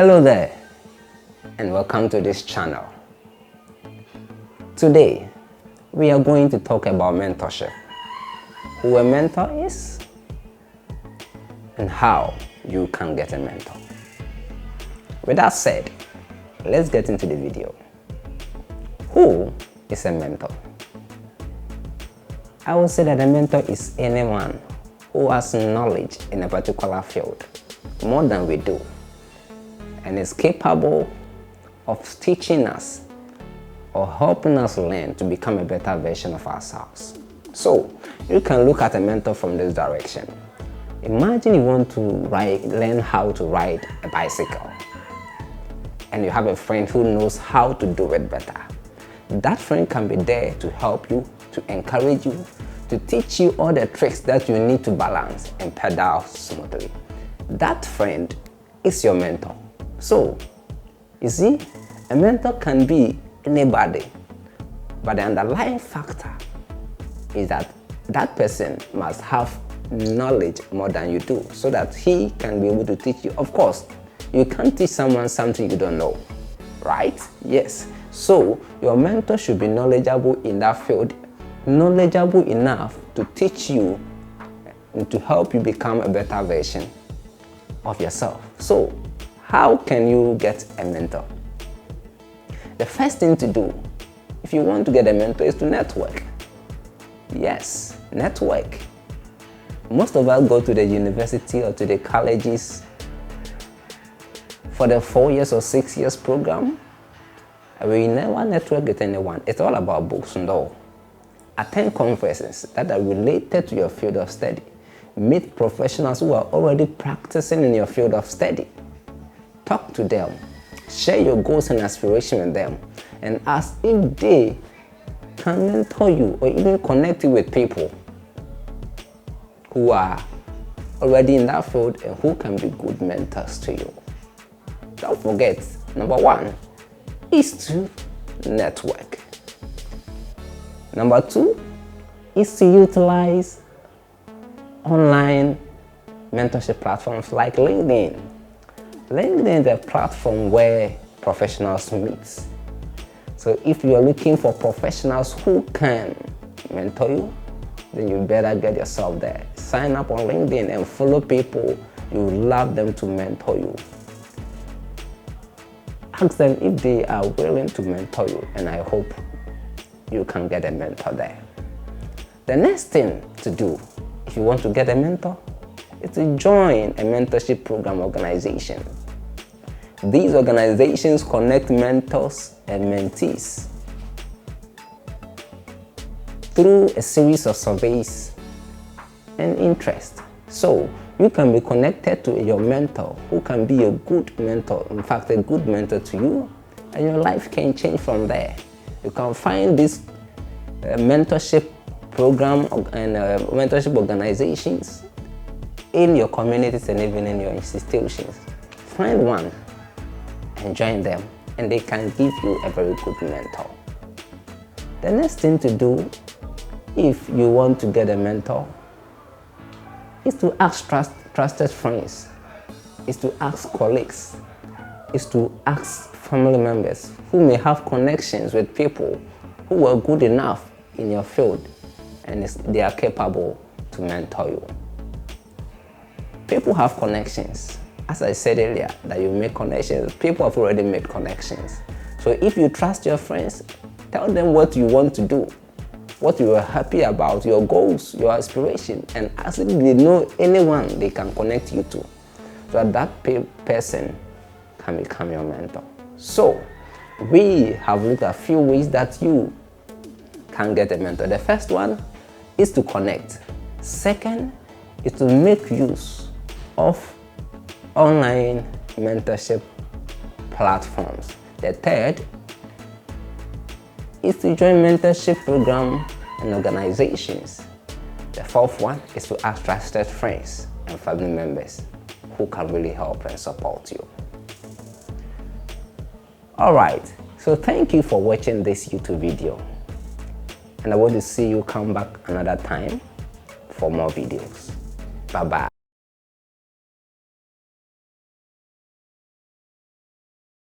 Hello there and welcome to this channel. Today we are going to talk about mentorship, who a mentor is and how you can get a mentor. With that said, let's get into the video. Who is a mentor? I would say that a mentor is anyone who has knowledge in a particular field more than we do and is capable of teaching us or helping us learn to become a better version of ourselves. So you can look at a mentor from this direction. Imagine you want to learn how to ride a bicycle and you have a friend who knows how to do it better. That friend can be there to help you, to encourage you, to teach you all the tricks that you need to balance and pedal smoothly. That friend is your mentor. So, you see, a mentor can be anybody, but the underlying factor is that that person must have knowledge more than you do so that he can be able to teach you. Of course, you can't teach someone something you don't know, right? Yes. So, your mentor should be knowledgeable in that field, knowledgeable enough to teach you and to help you become a better version of yourself. So, how can you get a mentor? The first thing to do if you want to get a mentor is to network. Yes, network. Most of us go to the university or to the colleges for the 4 years or 6 years program. We never network with anyone. It's all about books and all. Attend conferences that are related to your field of study. Meet professionals who are already practicing in your field of study. Talk to them. Share your goals and aspirations with them. And ask if they can mentor you or even connect you with people who are already in that field and who can be good mentors to you. Don't forget, number one is to network. Number two is to utilize online mentorship platforms like LinkedIn. LinkedIn is a platform where professionals meet. So if you are looking for professionals who can mentor you, then you better get yourself there. Sign up on LinkedIn and follow people you would love them to mentor you. Ask them if they are willing to mentor you, and I hope you can get a mentor there. The next thing to do if you want to get a mentor is to join a mentorship program organization. These organizations connect mentors and mentees through a series of surveys and interest. So you can be connected to your mentor who can be a good mentor, in fact a good mentor to you, and your life can change from there. You can find this mentorship program and mentorship organizations in your communities and even in your institutions. Find one and join them, and they can give you a very good mentor. The next thing to do if you want to get a mentor is to ask trusted friends, is to ask colleagues, is to ask family members who may have connections with people who are good enough in your field and they are capable to mentor you. People have connections. As I said earlier, that you make connections, people have already made connections. So if you trust your friends, tell them what you want to do, what you are happy about, your goals, your aspiration, and ask if they know anyone they can connect you to, so that person can become your mentor. So we have looked at a few ways that you can get a mentor. The first one is to connect. Second is to make use of online mentorship platforms. The third is to join mentorship program and organizations. The fourth one is to ask trusted friends and family members who can really help and support you. Alright, so thank you for watching this YouTube video, and I want to see you come back another time for more videos. Bye bye.